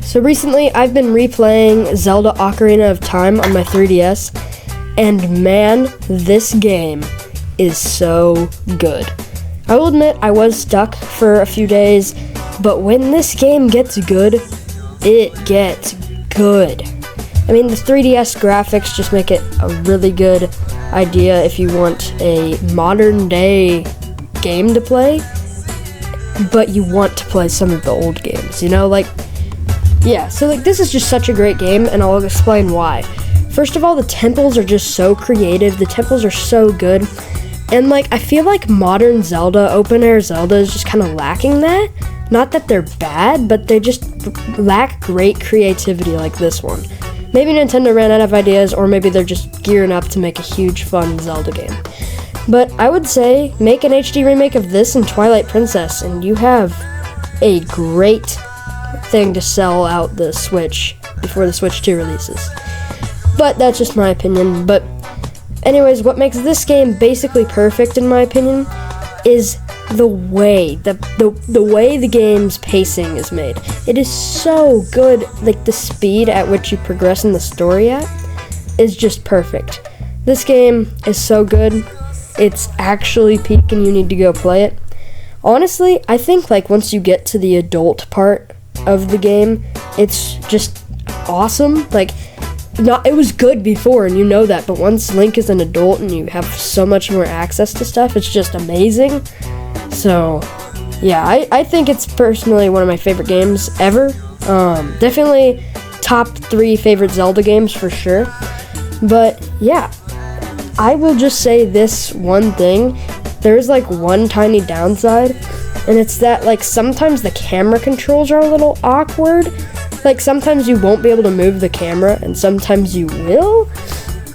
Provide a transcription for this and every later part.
So recently I've been replaying Zelda Ocarina of Time on my 3DS, and man, this game is so good. I will admit I was stuck for a few days, but when this game gets good, it gets good. I mean, the 3DS graphics just make it a really good idea if you want a modern day game to play, but you want to play some of the old games, you know, so this is just such a great game, and I'll explain why. First of all, the temples are just so creative, the temples are so good, and I feel like modern Zelda, open air Zelda, is just kind of lacking that. Not that they're bad, but they just lack great creativity like this one. Maybe Nintendo ran out of ideas, or maybe they're just gearing up to make a huge fun Zelda game. But I would say, make an HD remake of this and Twilight Princess, and you have a great thing to sell out the Switch before the Switch 2 releases. But that's just my opinion. But anyways, what makes this game basically perfect in my opinion is the way the game's pacing is made. It is so good. The speed at which you progress in the story is just perfect. This game is so good. It's actually peak and you need to go play it. Honestly, I think once you get to the adult part of the game, it's just awesome. It was good before, and you know that, but once Link is an adult and you have so much more access to stuff, it's just amazing. So, yeah, I think it's personally one of my favorite games ever. Definitely top 3 favorite Zelda games for sure. But, yeah, I will just say this one thing. There's one tiny downside, and it's that sometimes the camera controls are a little awkward. Sometimes you won't be able to move the camera, and sometimes you will.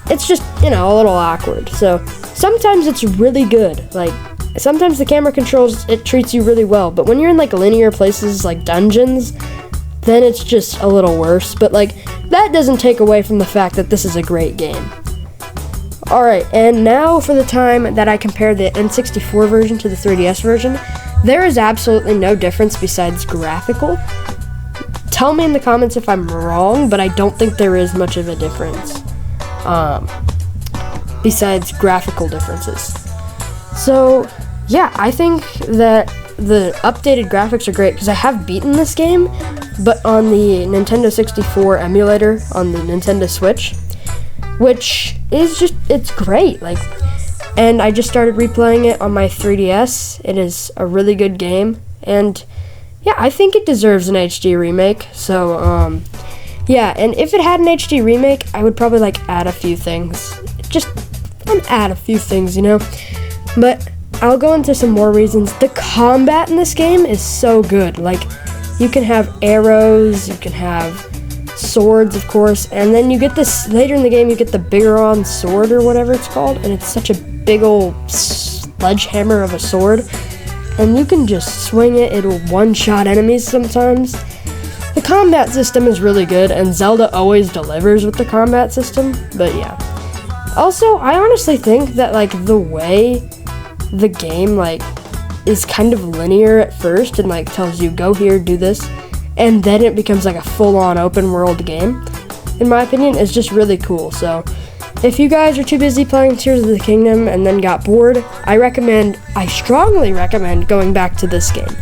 It's just, a little awkward. So sometimes it's really good. Sometimes the camera controls, it treats you really well. But when you're in linear places like dungeons, then it's just a little worse. But that doesn't take away from the fact that this is a great game. Alright, and now for the time that I compare the N64 version to the 3DS version, there is absolutely no difference besides graphical. Tell me in the comments if I'm wrong, but I don't think there is much of a difference besides graphical differences. So, yeah, I think that the updated graphics are great because I have beaten this game, but on the Nintendo 64 emulator on the Nintendo Switch, which is just, it's great. And I just started replaying it on my 3DS. It is a really good game, and yeah, I think it deserves an HD remake. So, yeah, and if it had an HD remake, I would probably add a few things. Add a few things, But I'll go into some more reasons. The combat in this game is so good. You can have arrows, you can have swords, of course, and then you get this, later in the game, you get the Bigoron sword or whatever it's called, and it's such a big old sledgehammer of a sword. And you can just swing it, it'll one-shot enemies sometimes. The combat system is really good, and Zelda always delivers with the combat system, but yeah. Also, I honestly think that, the way the game, is kind of linear at first and, tells you, go here, do this, and then it becomes, a full-on open-world game, in my opinion, is just really cool. So, if you guys are too busy playing Tears of the Kingdom and then got bored, I strongly recommend going back to this game.